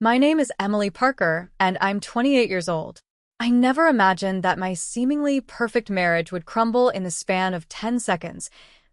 My name is Emily Parker, and I'm 28 years old. I never imagined that my seemingly perfect marriage would crumble in the span of 10 seconds.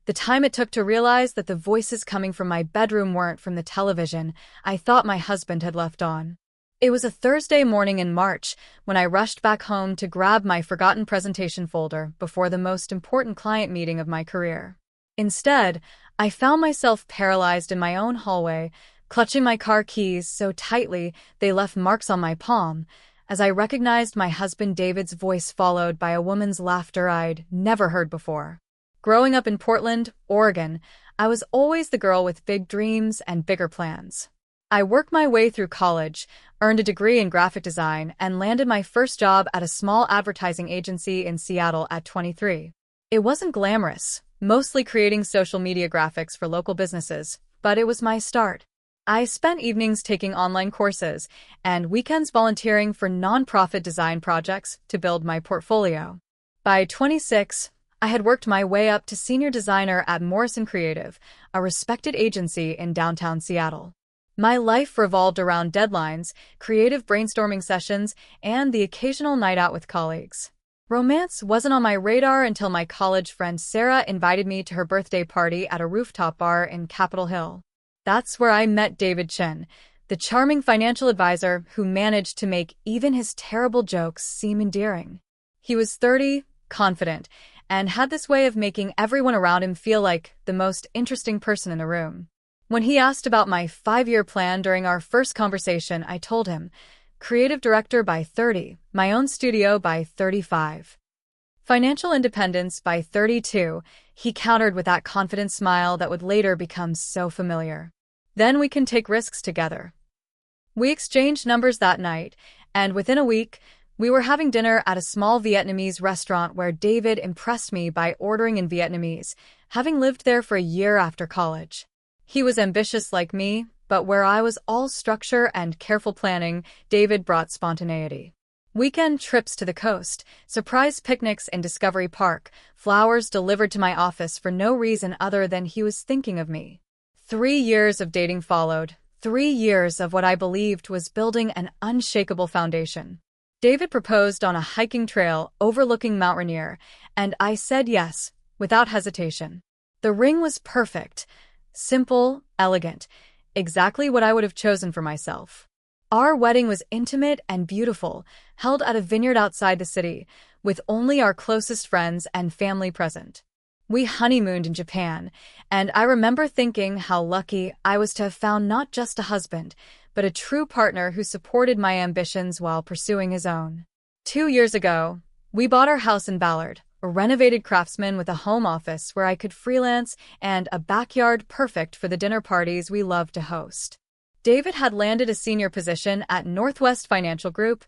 The time it took to realize that the voices coming from my bedroom weren't from the television I thought my husband had left on. It was a Thursday morning in March when I rushed back home to grab my forgotten presentation folder before the most important client meeting of my career. Instead, I found myself paralyzed in my own hallway, clutching my car keys so tightly they left marks on my palm, as I recognized my husband David's voice followed by a woman's laughter I'd never heard before. Growing up in Portland, Oregon, I was always the girl with big dreams and bigger plans. I worked my way through college, earned a degree in graphic design, and landed my first job at a small advertising agency in Seattle at 23. It wasn't glamorous, mostly creating social media graphics for local businesses, but it was my start. I spent evenings taking online courses and weekends volunteering for nonprofit design projects to build my portfolio. By 26, I had worked my way up to senior designer at Morrison Creative, a respected agency in downtown Seattle. My life revolved around deadlines, creative brainstorming sessions, and the occasional night out with colleagues. Romance wasn't on my radar until my college friend Sarah invited me to her birthday party at a rooftop bar in Capitol Hill. That's where I met David Chen, the charming financial advisor who managed to make even his terrible jokes seem endearing. He was 30, confident, and had this way of making everyone around him feel like the most interesting person in the room. When he asked about my 5-year plan during our first conversation, I told him, creative director by 30, my own studio by 35. Financial independence by 32, he countered with that confident smile that would later become so familiar. Then we can take risks together. We exchanged numbers that night, and within a week, we were having dinner at a small Vietnamese restaurant where David impressed me by ordering in Vietnamese, having lived there for a year after college. He was ambitious like me, but where I was all structure and careful planning, David brought spontaneity. Weekend trips to the coast, surprise picnics in Discovery Park, flowers delivered to my office for no reason other than he was thinking of me. 3 years of dating followed, 3 years of what I believed was building an unshakable foundation. David proposed on a hiking trail overlooking Mount Rainier, and I said yes, without hesitation. The ring was perfect, simple, elegant, exactly what I would have chosen for myself. Our wedding was intimate and beautiful, held at a vineyard outside the city, with only our closest friends and family present. We honeymooned in Japan, and I remember thinking how lucky I was to have found not just a husband, but a true partner who supported my ambitions while pursuing his own. 2 years ago, we bought our house in Ballard, a renovated craftsman with a home office where I could freelance and a backyard perfect for the dinner parties we loved to host. David had landed a senior position at Northwest Financial Group,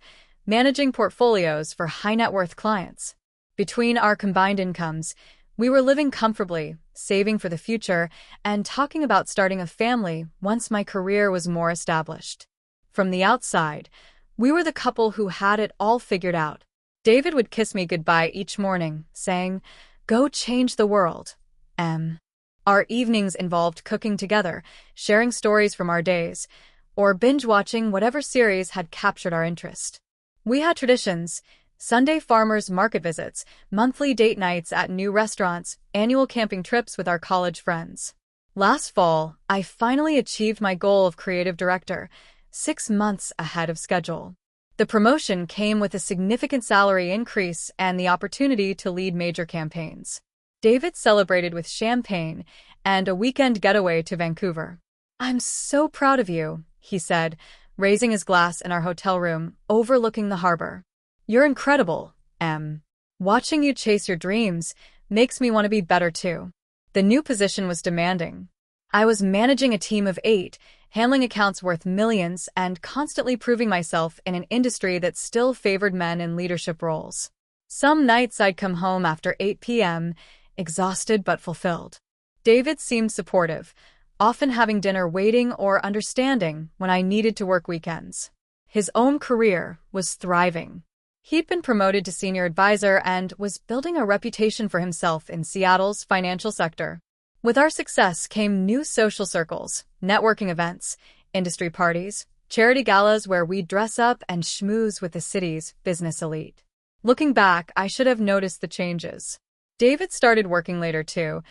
managing portfolios for high-net-worth clients. Between our combined incomes, we were living comfortably, saving for the future, and talking about starting a family once my career was more established. From the outside, we were the couple who had it all figured out. David would kiss me goodbye each morning, saying, "Go change the world, Em." Our evenings involved cooking together, sharing stories from our days, or binge-watching whatever series had captured our interest. We had traditions: Sunday farmers market visits, monthly date nights at new restaurants, annual camping trips with our college friends. Last fall, I finally achieved my goal of creative director, 6 months ahead of schedule. The promotion came with a significant salary increase and the opportunity to lead major campaigns. David celebrated with champagne and a weekend getaway to Vancouver. "I'm so proud of you," he said, raising his glass in our hotel room, overlooking the harbor. "You're incredible, Em. Watching you chase your dreams makes me want to be better too." The new position was demanding. I was managing a team of 8, handling accounts worth millions, and constantly proving myself in an industry that still favored men in leadership roles. Some nights I'd come home after 8 p.m., exhausted but fulfilled. David seemed supportive, often having dinner waiting or understanding when I needed to work weekends. His own career was thriving. He'd been promoted to senior advisor and was building a reputation for himself in Seattle's financial sector. With our success came new social circles, networking events, industry parties, charity galas where we'd dress up and schmooze with the city's business elite. Looking back, I should have noticed the changes. David started working later too,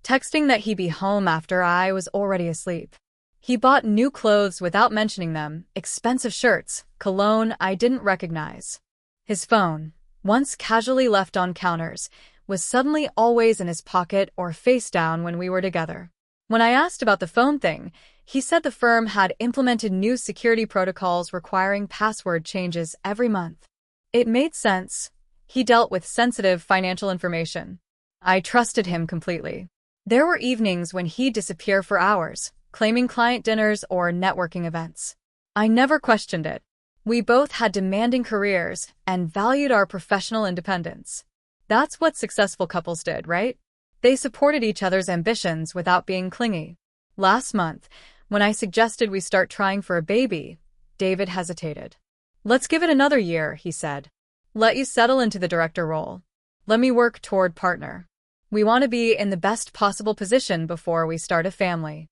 texting that he'd be home after I was already asleep. He bought new clothes without mentioning them, expensive shirts, cologne I didn't recognize. His phone, once casually left on counters, was suddenly always in his pocket or face down when we were together. When I asked about the phone thing, he said the firm had implemented new security protocols requiring password changes every month. It made sense. He dealt with sensitive financial information. I trusted him completely. There were evenings when he'd disappear for hours, claiming client dinners or networking events. I never questioned it. We both had demanding careers and valued our professional independence. That's what successful couples did, right? They supported each other's ambitions without being clingy. Last month, when I suggested we start trying for a baby, David hesitated. "Let's give it another year," he said. "Let you settle into the director role. Let me work toward partner. We want to be in the best possible position before we start a family."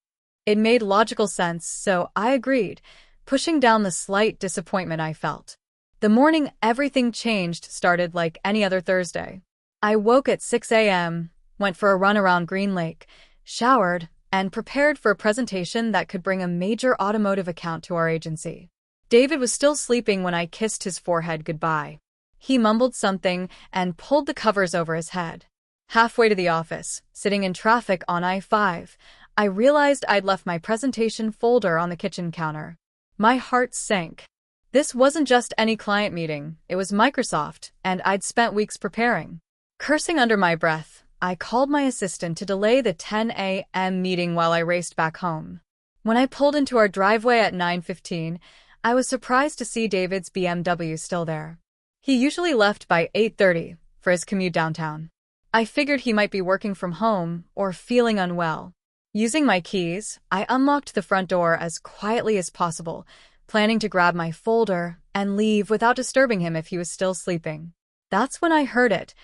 It made logical sense, so I agreed, pushing down the slight disappointment I felt. The morning everything changed started like any other Thursday. I woke at 6 a.m., went for a run around Green Lake, showered, and prepared for a presentation that could bring a major automotive account to our agency. David was still sleeping when I kissed his forehead goodbye. He mumbled something and pulled the covers over his head. Halfway to the office, sitting in traffic on I-5, I realized I'd left my presentation folder on the kitchen counter. My heart sank. This wasn't just any client meeting, it was Microsoft, and I'd spent weeks preparing. Cursing under my breath, I called my assistant to delay the 10 a.m. meeting while I raced back home. When I pulled into our driveway at 9:15, I was surprised to see David's BMW still there. He usually left by 8:30 for his commute downtown. I figured he might be working from home or feeling unwell. Using my keys, I unlocked the front door as quietly as possible, planning to grab my folder and leave without disturbing him if he was still sleeping. That's when I heard it,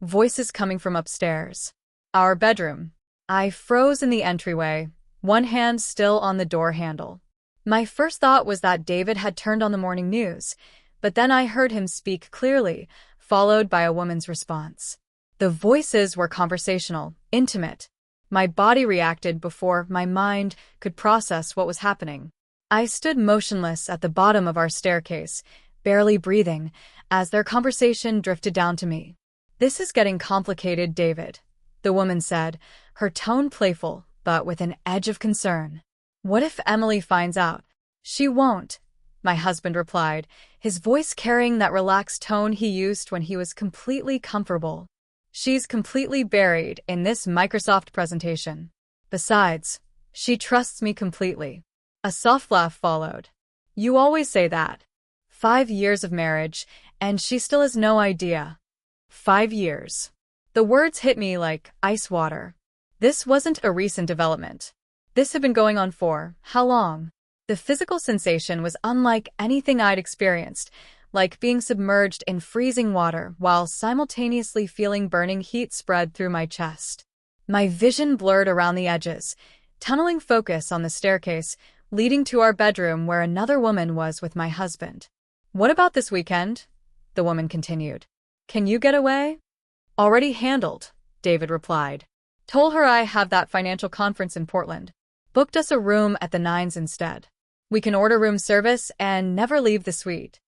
voices coming from upstairs. Our bedroom. I froze in the entryway, one hand still on the door handle. My first thought was that David had turned on the morning news, but then I heard him speak clearly, followed by a woman's response. The voices were conversational, intimate. My body reacted before my mind could process what was happening. I stood motionless at the bottom of our staircase, barely breathing, as their conversation drifted down to me. "This is getting complicated, David," the woman said, her tone playful, but with an edge of concern. "What if Emily finds out?" "She won't," my husband replied, his voice carrying that relaxed tone he used when he was completely comfortable. "She's completely buried in this Microsoft presentation. Besides, she trusts me completely." A soft laugh followed. "You always say that." 5 years of marriage, and she still has no idea. 5 years. The words hit me like ice water. This wasn't a recent development. This had been going on for how long? The physical sensation was unlike anything I'd experienced, like being submerged in freezing water while simultaneously feeling burning heat spread through my chest. My vision blurred around the edges, tunneling focus on the staircase, leading to our bedroom where another woman was with my husband. "What about this weekend?" the woman continued. "Can you get away?" "Already handled," David replied. "Told her I have that financial conference in Portland. Booked us a room at the Nines instead. We can order room service and never leave the suite."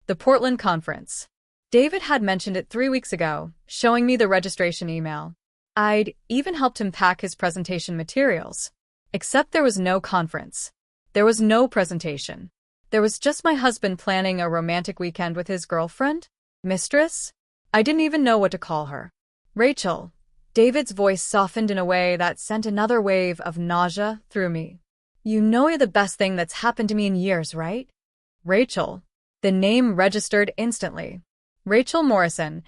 The Portland conference. David had mentioned it 3 weeks ago, showing me the registration email. I'd even helped him pack his presentation materials. Except there was no conference. There was no presentation. There was just my husband planning a romantic weekend with his girlfriend? Mistress? I didn't even know what to call her. "Rachel." David's voice softened in a way that sent another wave of nausea through me. "You know you're the best thing that's happened to me in years, right?" Rachel. The name registered instantly. Rachel Morrison,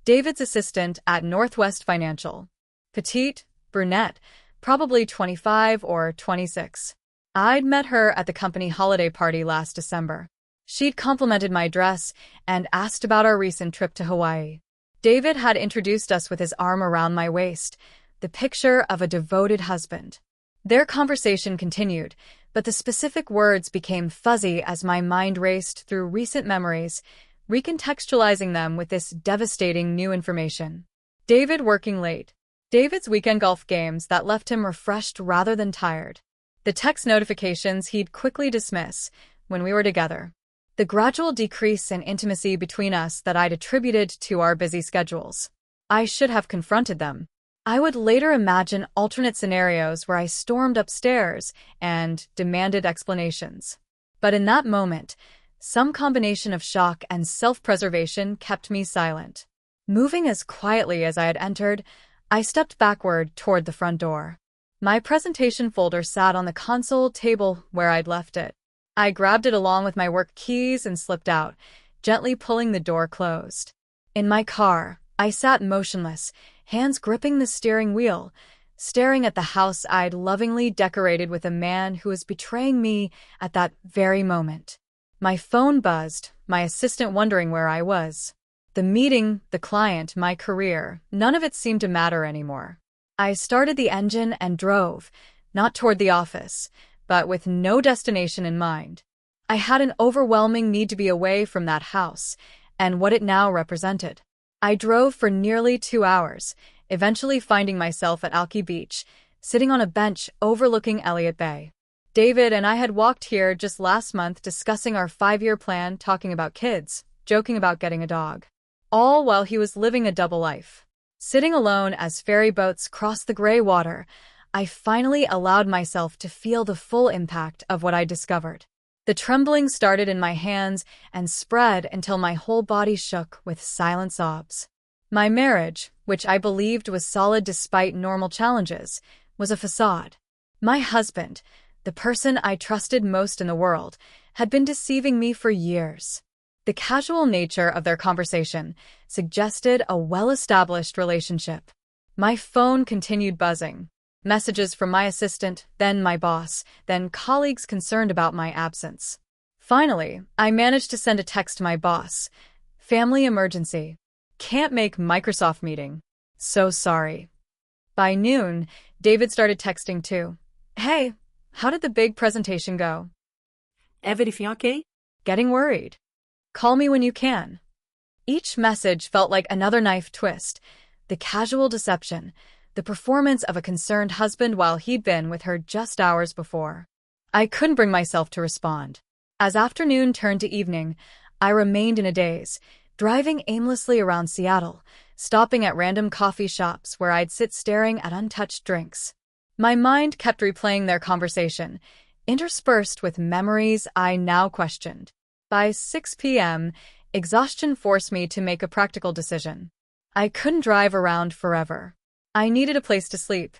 David's assistant at Northwest Financial. Petite, brunette, probably 25 or 26. I'd met her at the company holiday party last December. She'd complimented my dress and asked about our recent trip to Hawaii. David had introduced us with his arm around my waist, the picture of a devoted husband. Their conversation continued, but the specific words became fuzzy as my mind raced through recent memories, recontextualizing them with this devastating new information. David working late. David's weekend golf games that left him refreshed rather than tired. The text notifications he'd quickly dismiss when we were together. The gradual decrease in intimacy between us that I'd attributed to our busy schedules. I should have confronted them. I would later imagine alternate scenarios where I stormed upstairs and demanded explanations. But in that moment, some combination of shock and self-preservation kept me silent. Moving as quietly as I had entered, I stepped backward toward the front door. My presentation folder sat on the console table where I'd left it. I grabbed it along with my work keys and slipped out, gently pulling the door closed. In my car, I sat motionless, hands gripping the steering wheel, staring at the house I'd lovingly decorated with a man who was betraying me at that very moment. My phone buzzed, my assistant wondering where I was. The meeting, the client, my career, none of it seemed to matter anymore. I started the engine and drove, not toward the office, but with no destination in mind. I had an overwhelming need to be away from that house and what it now represented. I drove for nearly 2 hours, eventually finding myself at Alki Beach, sitting on a bench overlooking Elliott Bay. David and I had walked here just last month discussing our 5-year plan, talking about kids, joking about getting a dog. All while he was living a double life. Sitting alone as ferry boats crossed the gray water, I finally allowed myself to feel the full impact of what I discovered. The trembling started in my hands and spread until my whole body shook with silent sobs. My marriage, which I believed was solid despite normal challenges, was a facade. My husband, the person I trusted most in the world, had been deceiving me for years. The casual nature of their conversation suggested a well-established relationship. My phone continued buzzing. Messages from my assistant, then my boss, then colleagues concerned about my absence. Finally, I managed to send a text to my boss. Family emergency. Can't make Microsoft meeting. So sorry. By noon, David started texting too. Hey, how did the big presentation go? Everything okay? Getting worried. Call me when you can. Each message felt like another knife twist. The casual deception, the performance of a concerned husband while he'd been with her just hours before. I couldn't bring myself to respond. As afternoon turned to evening, I remained in a daze, driving aimlessly around Seattle, stopping at random coffee shops where I'd sit staring at untouched drinks. My mind kept replaying their conversation, interspersed with memories I now questioned. By 6 p.m., exhaustion forced me to make a practical decision. I couldn't drive around forever. I needed a place to sleep,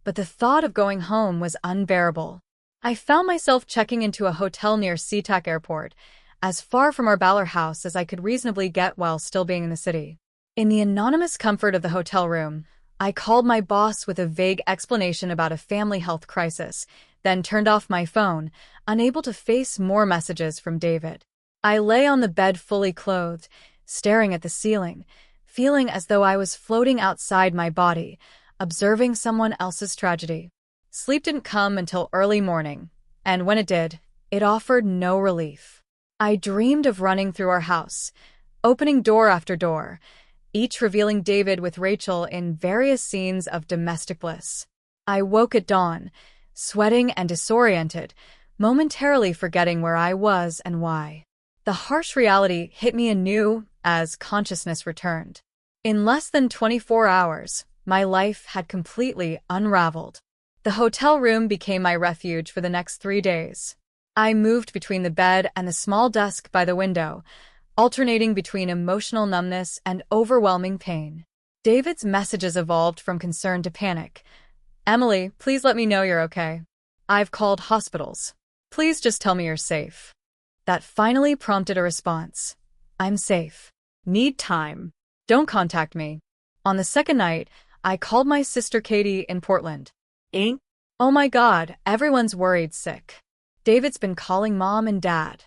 but the thought of going home was unbearable. I found myself checking into a hotel near SeaTac Airport, as far from our Ballard house as I could reasonably get while still being in the city. In the anonymous comfort of the hotel room, I called my boss with a vague explanation about a family health crisis, then turned off my phone, unable to face more messages from David. I lay on the bed fully clothed, staring at the ceiling, feeling as though I was floating outside my body, observing someone else's tragedy. Sleep didn't come until early morning, and when it did, it offered no relief. I dreamed of running through our house, opening door after door, each revealing David with Rachel in various scenes of domestic bliss. I woke at dawn, sweating and disoriented, momentarily forgetting where I was and why. The harsh reality hit me anew as consciousness returned. In less than 24 hours, my life had completely unraveled. The hotel room became my refuge for the next 3 days. I moved between the bed and the small desk by the window, alternating between emotional numbness and overwhelming pain. David's messages evolved from concern to panic. Emily, please let me know you're okay. I've called hospitals. Please just tell me you're safe. That finally prompted a response. I'm safe. Need time. Don't contact me. On the second night, I called my sister Katie in Portland. Oh my God, everyone's worried sick. David's been calling mom and dad.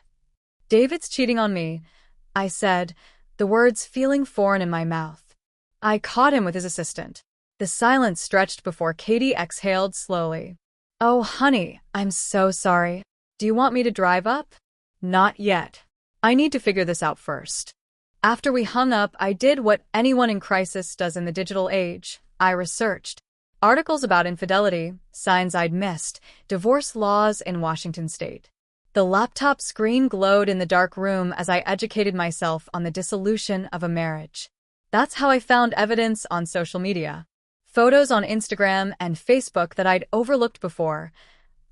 David's cheating on me, I said, the words feeling foreign in my mouth. I caught him with his assistant. The silence stretched before Katie exhaled slowly. Oh, honey, I'm so sorry. Do you want me to drive up? Not yet. I need to figure this out first. After we hung up, I did what anyone in crisis does in the digital age. I researched articles about infidelity, signs I'd missed, divorce laws in Washington state. The laptop screen glowed in the dark room as I educated myself on the dissolution of a marriage. That's how I found evidence on social media. Photos on Instagram and Facebook that I'd overlooked before.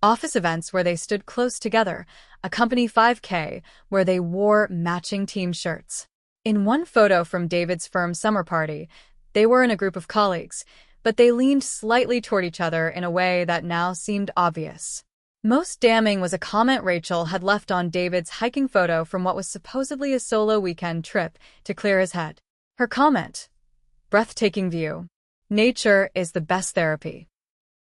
Office events where they stood close together. A company 5K where they wore matching team shirts. In one photo from David's firm summer party, they were in a group of colleagues, but they leaned slightly toward each other in a way that now seemed obvious. Most damning was a comment Rachel had left on David's hiking photo from what was supposedly a solo weekend trip to clear his head. Her comment, breathtaking view. Nature is the best therapy.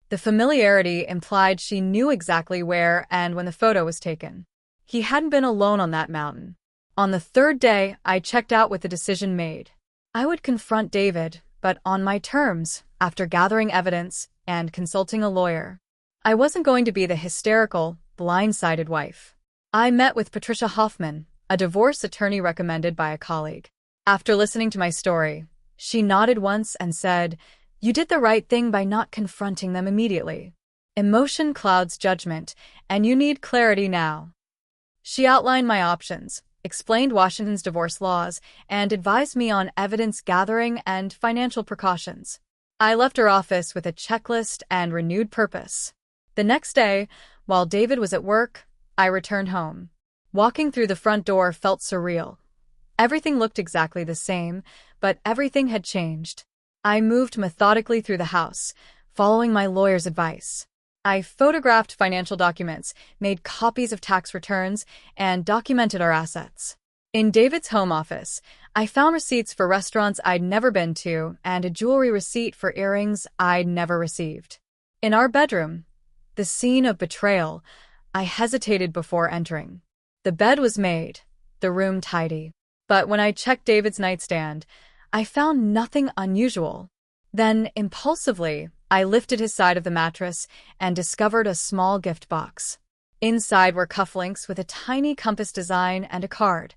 The familiarity implied she knew exactly where and when the photo was taken. He hadn't been alone on that mountain. On the third day, I checked out with the decision made. I would confront David, but on my terms, after gathering evidence and consulting a lawyer. I wasn't going to be the hysterical, blindsided wife. I met with Patricia Hoffman, a divorce attorney recommended by a colleague. After listening to my story, she nodded once and said, "You did the right thing by not confronting them immediately. Emotion clouds judgment, and you need clarity now." She outlined my options, explained Washington's divorce laws, and advised me on evidence gathering and financial precautions. I left her office with a checklist and renewed purpose. The next day, while David was at work, I returned home. Walking through the front door felt surreal. Everything looked exactly the same, but everything had changed. I moved methodically through the house, following my lawyer's advice. I photographed financial documents, made copies of tax returns, and documented our assets. In David's home office, I found receipts for restaurants I'd never been to and a jewelry receipt for earrings I'd never received. In our bedroom, the scene of betrayal, I hesitated before entering. The bed was made, the room tidy. But when I checked David's nightstand, I found nothing unusual. Then, impulsively, I lifted his side of the mattress and discovered a small gift box. Inside were cufflinks with a tiny compass design and a card.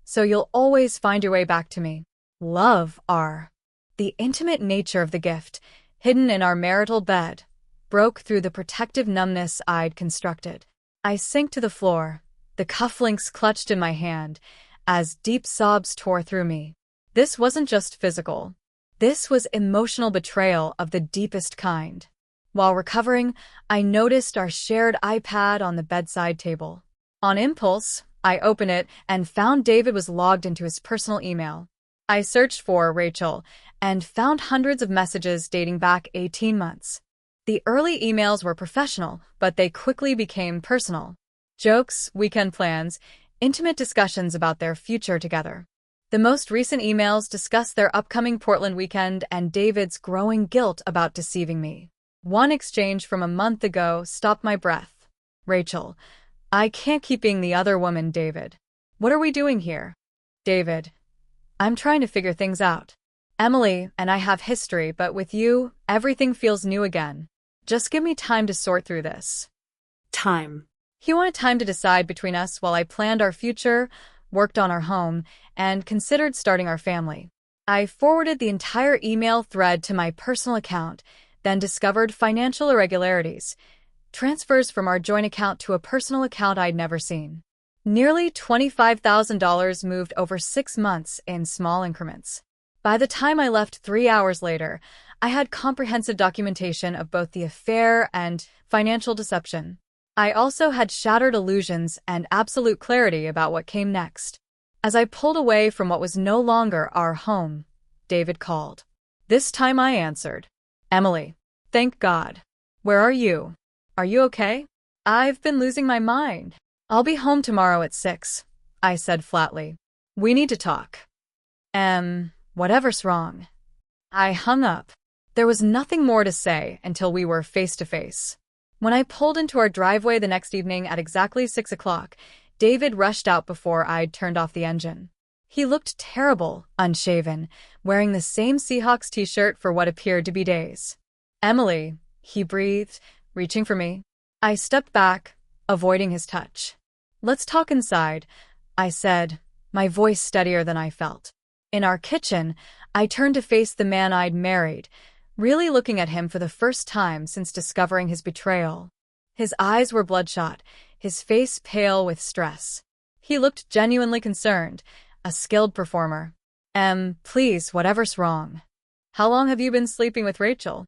"So you'll always find your way back to me. Love, R." The intimate nature of the gift, hidden in our marital bed, broke through the protective numbness I'd constructed. I sank to the floor, the cufflinks clutched in my hand, as deep sobs tore through me. This wasn't just physical. This was emotional betrayal of the deepest kind. While recovering, I noticed our shared iPad on the bedside table. On impulse, I opened it and found David was logged into his personal email. I searched for Rachel and found hundreds of messages dating back 18 months. The early emails were professional, but they quickly became personal. Jokes, weekend plans, intimate discussions about their future together. The most recent emails discussed their upcoming Portland weekend and David's growing guilt about deceiving me. One exchange from a month ago stopped my breath. "Rachel, I can't keep being the other woman, David. What are we doing here?" "David, I'm trying to figure things out. Emily and I have history, but with you, everything feels new again. Just give me time to sort through this." Time. He wanted time to decide between us while I planned our future, worked on our home, and considered starting our family. I forwarded the entire email thread to my personal account, then discovered financial irregularities, transfers from our joint account to a personal account I'd never seen. Nearly $25,000 moved over 6 months in small increments. By the time I left 3 hours later, I had comprehensive documentation of both the affair and financial deception. I also had shattered illusions and absolute clarity about what came next. As I pulled away from what was no longer our home, David called. This time I answered. "Emily, thank God. Where are you? Are you okay?" "I've been losing my mind. I'll be home tomorrow at 6, I said flatly. "We need to talk." Whatever's wrong." I hung up. There was nothing more to say until we were face to face. When I pulled into our driveway the next evening at exactly 6 o'clock, David rushed out before I'd turned off the engine. He looked terrible, unshaven, wearing the same Seahawks t-shirt for what appeared to be days. "Emily," he breathed, reaching for me. I stepped back, avoiding his touch. Let's talk inside, I said, my voice steadier than I felt. In our kitchen, I turned to face the man I'd married, really looking at him for the first time since discovering his betrayal. His eyes were bloodshot, his face pale with stress. He looked genuinely concerned, a skilled performer. Please, whatever's wrong. How long have you been sleeping with Rachel?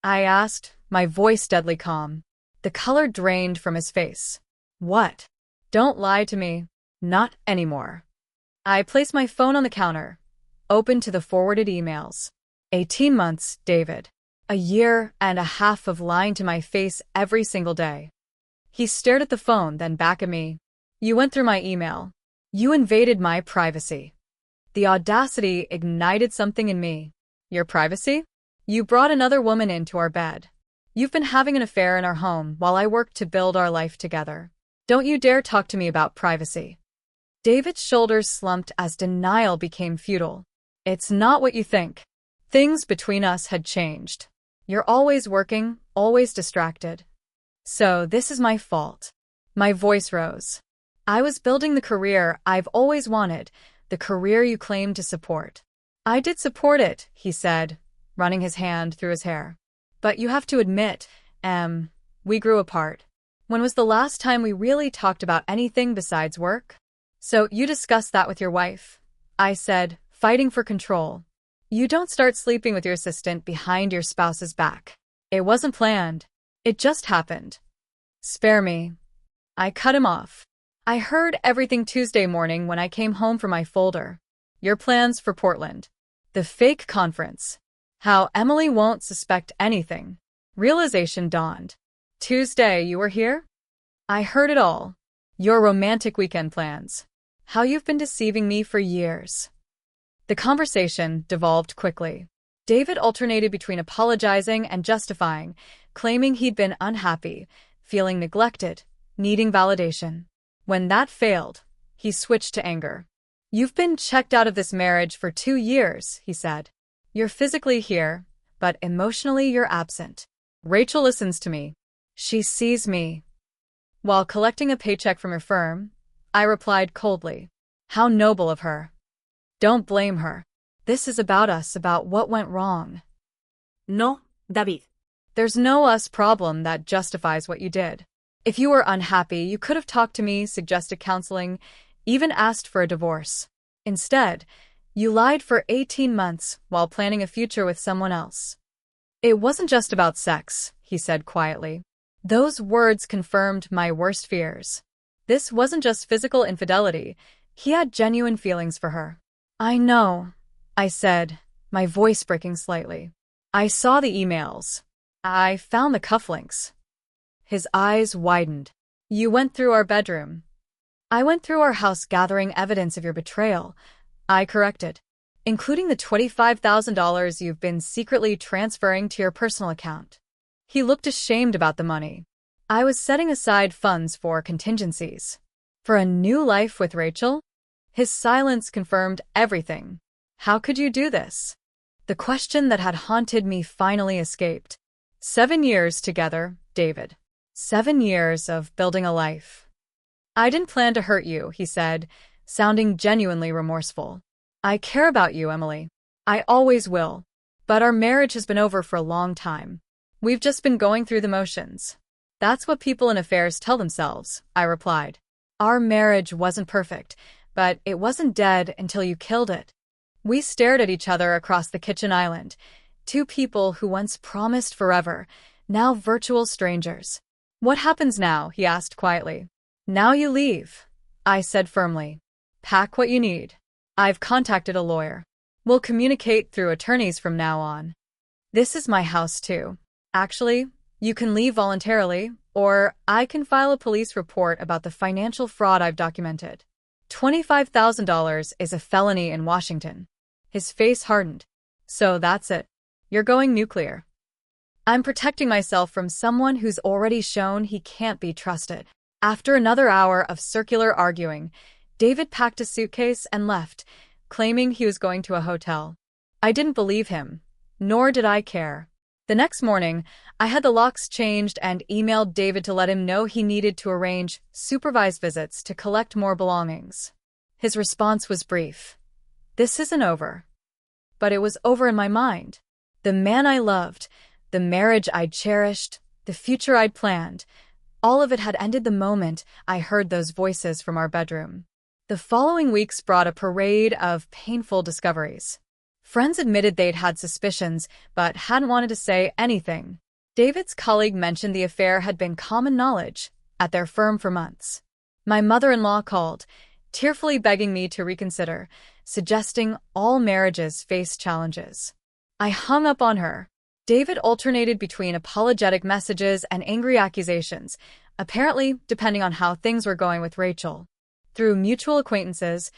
I asked, my voice deadly calm. The color drained from his face. What? Don't lie to me. Not anymore. I placed my phone on the counter, opened to the forwarded emails. 18 months, David. A year and a half of lying to my face every single day. He stared at the phone, then back at me. You went through my email. You invaded my privacy. The audacity ignited something in me. Your privacy? You brought another woman into our bed. You've been having an affair in our home while I worked to build our life together. Don't you dare talk to me about privacy. David's shoulders slumped as denial became futile. It's not what you think. Things between us had changed. You're always working, always distracted. So this is my fault. My voice rose. I was building the career I've always wanted, the career you claimed to support. I did support it, he said, running his hand through his hair. But you have to admit, we grew apart. When was the last time we really talked about anything besides work? So you discussed that with your wife, I said, fighting for control. You don't start sleeping with your assistant behind your spouse's back. It wasn't planned. It just happened. Spare me. I cut him off. I heard everything Tuesday morning when I came home from my folder. Your plans for Portland. The fake conference. How Emily won't suspect anything. Realization dawned. Tuesday, you were here? I heard it all. Your romantic weekend plans. How you've been deceiving me for years. The conversation devolved quickly. David alternated between apologizing and justifying, claiming he'd been unhappy, feeling neglected, needing validation. When that failed, he switched to anger. You've been checked out of this marriage for 2 years, he said. You're physically here, but emotionally you're absent. Rachel listens to me. She sees me. While collecting a paycheck from her firm, I replied coldly. How noble of her. Don't blame her. This is about us, about what went wrong. No, David. There's no us problem that justifies what you did. If you were unhappy, you could have talked to me, suggested counseling, even asked for a divorce. Instead, you lied for 18 months while planning a future with someone else. It wasn't just about sex, he said quietly. Those words confirmed my worst fears. This wasn't just physical infidelity. He had genuine feelings for her. I know, I said, my voice breaking slightly. I saw the emails. I found the cufflinks. His eyes widened. You went through our bedroom. I went through our house gathering evidence of your betrayal, I corrected, including the $25,000 you've been secretly transferring to your personal account. He looked ashamed about the money. I was setting aside funds for contingencies. For a new life with Rachel? His silence confirmed everything. How could you do this? The question that had haunted me finally escaped. 7 years together, David. 7 years of building a life. I didn't plan to hurt you, he said, sounding genuinely remorseful. I care about you, Emily. I always will. But our marriage has been over for a long time. We've just been going through the motions. That's what people in affairs tell themselves, I replied. Our marriage wasn't perfect, but it wasn't dead until you killed it. We stared at each other across the kitchen island, 2 people who once promised forever, now virtual strangers. What happens now? He asked quietly. Now you leave, I said firmly. Pack what you need. I've contacted a lawyer. We'll communicate through attorneys from now on. This is my house too. Actually, you can leave voluntarily, or I can file a police report about the financial fraud I've documented. $25,000 is a felony in Washington. His face hardened. So that's it. You're going nuclear. I'm protecting myself from someone who's already shown he can't be trusted. After another hour of circular arguing, David packed a suitcase and left, claiming he was going to a hotel. I didn't believe him, nor did I care. The The next morning, I had the locks changed and emailed David to let him know he needed to arrange supervised visits to collect more belongings. His response was brief. "This isn't over." But it was over in my mind. The man I loved, the marriage I'd cherished, the future I'd planned, all of it had ended the moment I heard those voices from our bedroom. The following weeks brought a parade of painful discoveries. Friends admitted they'd had suspicions, but hadn't wanted to say anything. David's colleague mentioned the affair had been common knowledge at their firm for months. My mother-in-law called, tearfully begging me to reconsider, suggesting all marriages face challenges. I hung up on her. David alternated between apologetic messages and angry accusations, apparently depending on how things were going with Rachel. Through mutual acquaintances,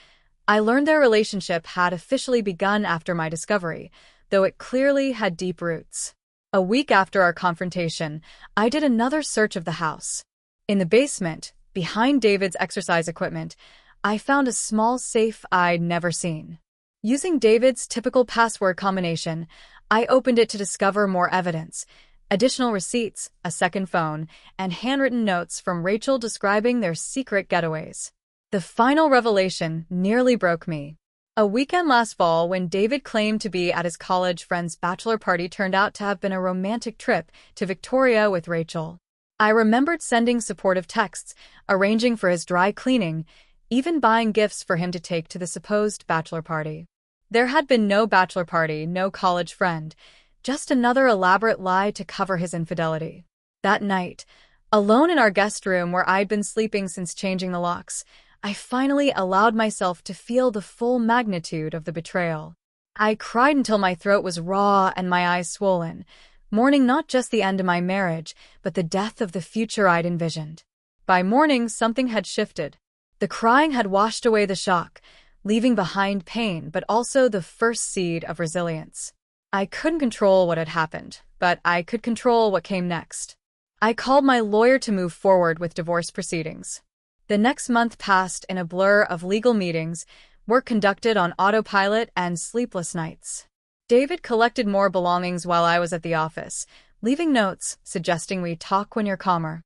I learned their relationship had officially begun after my discovery, though it clearly had deep roots. A week after our confrontation, I did another search of the house. In the basement, behind David's exercise equipment, I found a small safe I'd never seen. Using David's typical password combination, I opened it to discover more evidence, additional receipts, a second phone, and handwritten notes from Rachel describing their secret getaways. The final revelation nearly broke me. A weekend last fall when David claimed to be at his college friend's bachelor party turned out to have been a romantic trip to Victoria with Rachel. I remembered sending supportive texts, arranging for his dry cleaning, even buying gifts for him to take to the supposed bachelor party. There had been no bachelor party, no college friend, just another elaborate lie to cover his infidelity. That night, alone in our guest room where I'd been sleeping since changing the locks, I finally allowed myself to feel the full magnitude of the betrayal. I cried until my throat was raw and my eyes swollen, mourning not just the end of my marriage, but the death of the future I'd envisioned. By morning, something had shifted. The crying had washed away the shock, leaving behind pain, but also the first seed of resilience. I couldn't control what had happened, but I could control what came next. I called my lawyer to move forward with divorce proceedings. The next month passed in a blur of legal meetings, work conducted on autopilot, and sleepless nights. David collected more belongings while I was at the office, leaving notes suggesting we talk when you're calmer.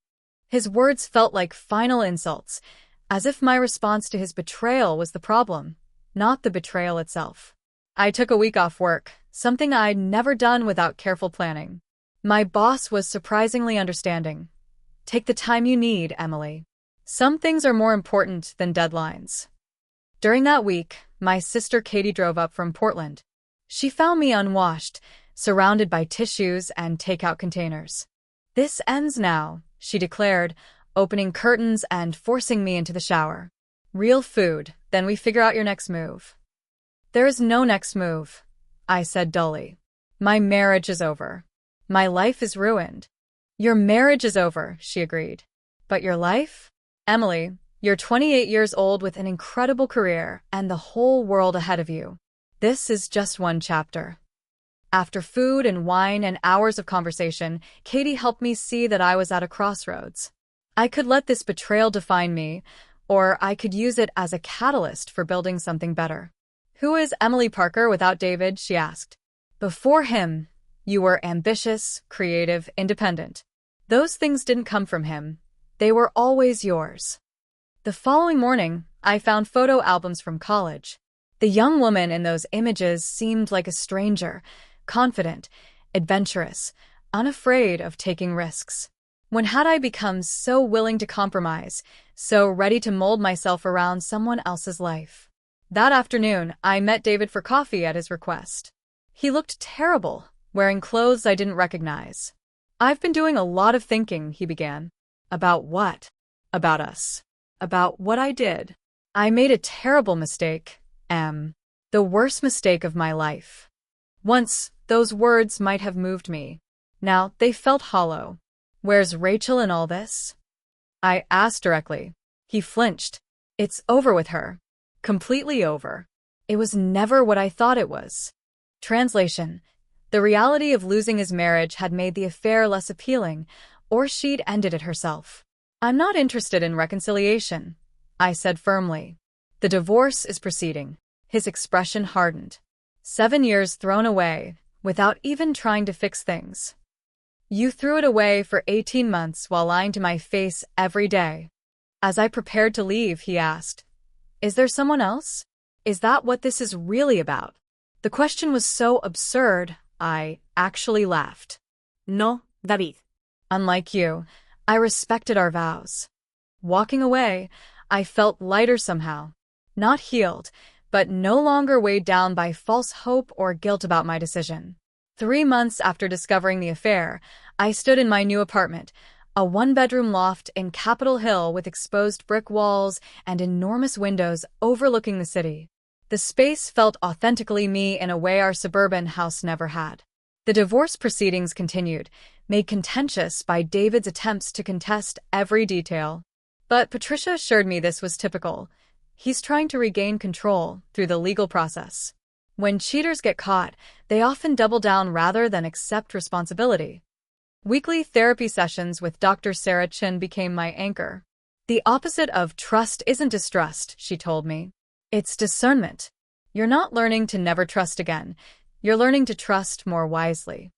His words felt like final insults, as if my response to his betrayal was the problem, not the betrayal itself. I took a week off work, something I'd never done without careful planning. My boss was surprisingly understanding. "Take the time you need, Emily. Some things are more important than deadlines." During that week, my sister Katie drove up from Portland. She found me unwashed, surrounded by tissues and takeout containers. "This ends now," she declared, opening curtains and forcing me into the shower. "Real food, then we figure out your next move." "There is no next move," I said dully. "My marriage is over. My life is ruined." "Your marriage is over," she agreed. "But your life? Emily, you're 28 years old with an incredible career and the whole world ahead of you. This is just one chapter." After food and wine and hours of conversation, Katie helped me see that I was at a crossroads. I could let this betrayal define me, or I could use it as a catalyst for building something better. "Who is Emily Parker without David?" she asked. "Before him, you were ambitious, creative, independent. Those things didn't come from him. They were always yours." The following morning, I found photo albums from college. The young woman in those images seemed like a stranger, confident, adventurous, unafraid of taking risks. When had I become so willing to compromise, so ready to mold myself around someone else's life? That afternoon, I met David for coffee at his request. He looked terrible, wearing clothes I didn't recognize. "I've been doing a lot of thinking," he began. "About what?" "About us. About what I did. I made a terrible mistake, the worst mistake of my life." Once, those words might have moved me. Now, they felt hollow. "Where's Rachel in all this?" I asked directly. He flinched. "It's over with her. Completely over. It was never what I thought it was." Translation: the reality of losing his marriage had made the affair less appealing, or she'd ended it herself. "I'm not interested in reconciliation," I said firmly. "The divorce is proceeding." His expression hardened. 7 years thrown away, without even trying to fix things. You threw it away for 18 months while lying to my face every day. As I prepared to leave, he asked, "Is there someone else? Is that what this is really about?" The question was so absurd, I actually laughed. No, David. Unlike you, I respected our vows. Walking away, I felt lighter somehow. Not healed, but no longer weighed down by false hope or guilt about my decision. 3 months after discovering the affair, I stood in my new apartment, a one-bedroom loft in Capitol Hill with exposed brick walls and enormous windows overlooking the city. The space felt authentically me in a way our suburban house never had. The divorce proceedings continued, made contentious by David's attempts to contest every detail. But Patricia assured me this was typical. He's trying to regain control through the legal process. When cheaters get caught, they often double down rather than accept responsibility. Weekly therapy sessions with Dr. Sarah Chin became my anchor. The opposite of trust isn't distrust, she told me. It's discernment. You're not learning to never trust again. You're learning to trust more wisely.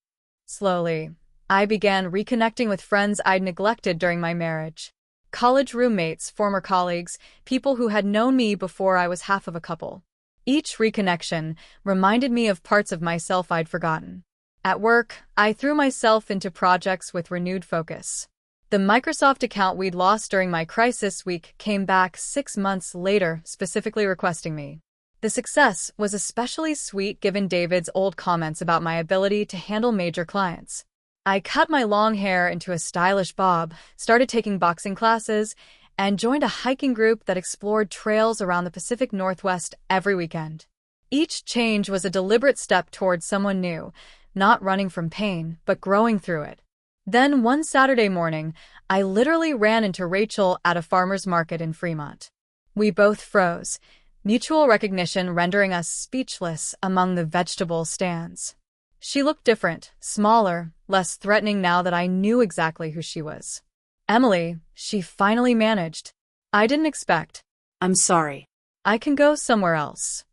Slowly, I began reconnecting with friends I'd neglected during my marriage. College roommates, former colleagues, people who had known me before I was half of a couple. Each reconnection reminded me of parts of myself I'd forgotten. At work, I threw myself into projects with renewed focus. The Microsoft account we'd lost during my crisis week came back 6 months later, specifically requesting me. The success was especially sweet given David's old comments about my ability to handle major clients. I cut my long hair into a stylish bob, started taking boxing classes, and joined a hiking group that explored trails around the Pacific Northwest every weekend. Each change was a deliberate step towards someone new, not running from pain, but growing through it. Then one Saturday morning, I literally ran into Rachel at a farmer's market in Fremont. We both froze, mutual recognition rendering us speechless among the vegetable stands. She looked different, smaller, less threatening now that I knew exactly who she was. "Emily," she finally managed. "I didn't expect." I'm sorry. "I can go somewhere else."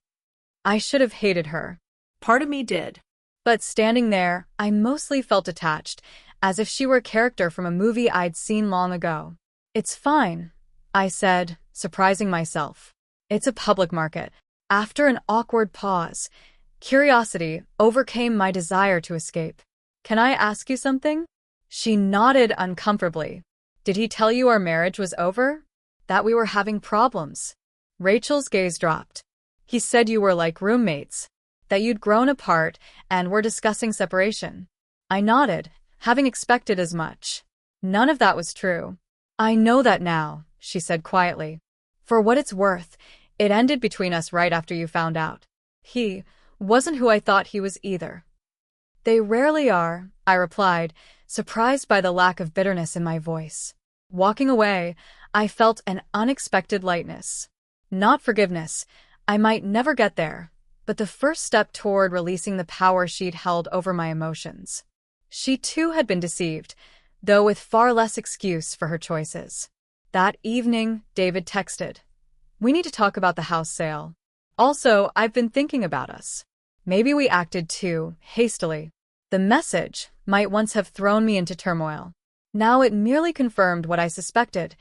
I should have hated her. Part of me did. But standing there, I mostly felt attached, as if she were a character from a movie I'd seen long ago. "It's fine," I said, surprising myself. "It's a public market." After an awkward pause, curiosity overcame my desire to escape. "Can I ask you something?" She nodded uncomfortably. "Did he tell you our marriage was over? That we were having problems?" Rachel's gaze dropped. "He said you were like roommates, that you'd grown apart and were discussing separation." I nodded, having expected as much. None of that was true. "I know that now," she said quietly. "For what it's worth, it ended between us right after you found out. He wasn't who I thought he was either." "They rarely are," I replied, surprised by the lack of bitterness in my voice. Walking away, I felt an unexpected lightness. Not forgiveness. I might never get there, but the first step toward releasing the power she'd held over my emotions. She too had been deceived, though with far less excuse for her choices. That evening, David texted, "We need to talk about the house sale. Also, I've been thinking about us. Maybe we acted too hastily." The message might once have thrown me into turmoil. Now it merely confirmed what I suspected.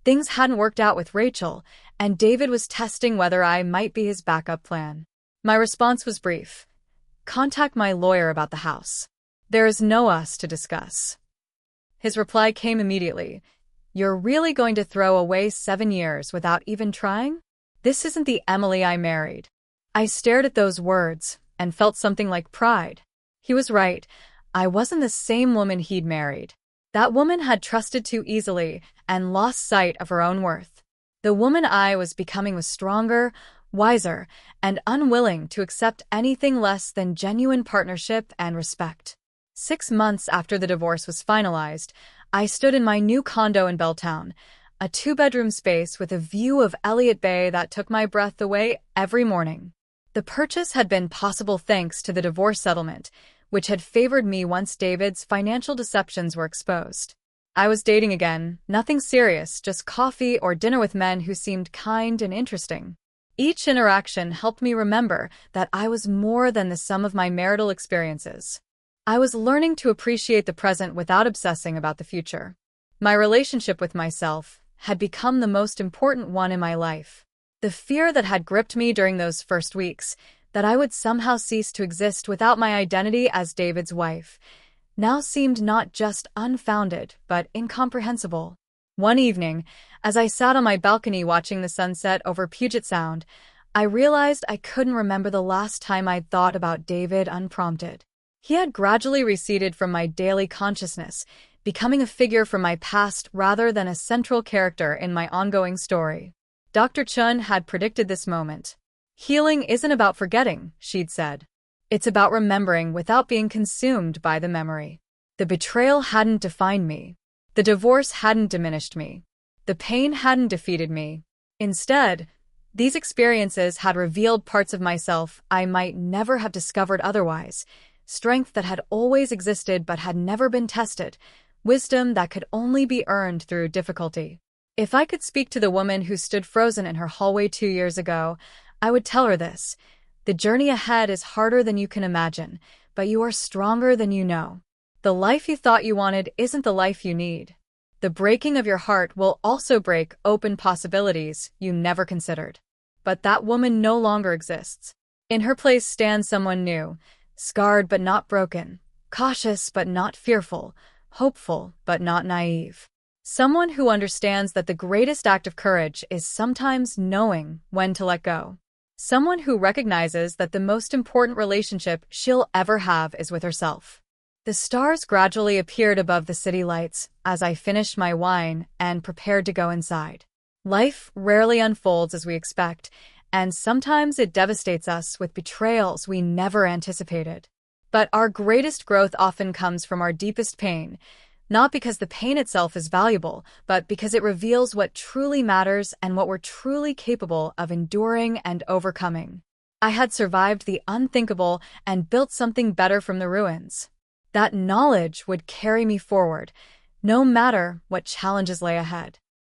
Things hadn't worked out with Rachel, and David was testing whether I might be his backup plan. My response was brief. "Contact my lawyer about the house. There is no us to discuss." His reply came immediately. "You're really going to throw away 7 years without even trying? This isn't the Emily I married." I stared at those words and felt something like pride. He was right. I wasn't the same woman he'd married. That woman had trusted too easily and lost sight of her own worth. The woman I was becoming was stronger, wiser, and unwilling to accept anything less than genuine partnership and respect. 6 months after the divorce was finalized, I stood in my new condo in Belltown, a 2-bedroom space with a view of Elliott Bay that took my breath away every morning. The purchase had been possible thanks to the divorce settlement, which had favored me once David's financial deceptions were exposed. I was dating again, nothing serious, just coffee or dinner with men who seemed kind and interesting. Each interaction helped me remember that I was more than the sum of my marital experiences. I was learning to appreciate the present without obsessing about the future. My relationship with myself had become the most important one in my life. The fear that had gripped me during those first weeks, that I would somehow cease to exist without my identity as David's wife, now seemed not just unfounded, but incomprehensible. One evening, as I sat on my balcony watching the sunset over Puget Sound, I realized I couldn't remember the last time I'd thought about David unprompted. He had gradually receded from my daily consciousness, becoming a figure from my past rather than a central character in my ongoing story. Dr. Chun had predicted this moment. Healing isn't about forgetting, she'd said. It's about remembering without being consumed by the memory. The betrayal hadn't defined me. The divorce hadn't diminished me. The pain hadn't defeated me. Instead, these experiences had revealed parts of myself I might never have discovered otherwise. Strength that had always existed but had never been tested, wisdom that could only be earned through difficulty. If I could speak to the woman who stood frozen in her hallway 2 years ago, I would tell her this. The journey ahead is harder than you can imagine, but you are stronger than you know. The life you thought you wanted isn't the life you need. The breaking of your heart will also break open possibilities you never considered. But that woman no longer exists. In her place stands someone new, scarred but not broken, cautious but not fearful, hopeful but not naive. Someone who understands that the greatest act of courage is sometimes knowing when to let go. Someone who recognizes that the most important relationship she'll ever have is with herself. The stars gradually appeared above the city lights as I finished my wine and prepared to go inside. Life rarely unfolds as we expect, and sometimes it devastates us with betrayals we never anticipated. But our greatest growth often comes from our deepest pain, not because the pain itself is valuable, but because it reveals what truly matters and what we're truly capable of enduring and overcoming. I had survived the unthinkable and built something better from the ruins. That knowledge would carry me forward, no matter what challenges lay ahead.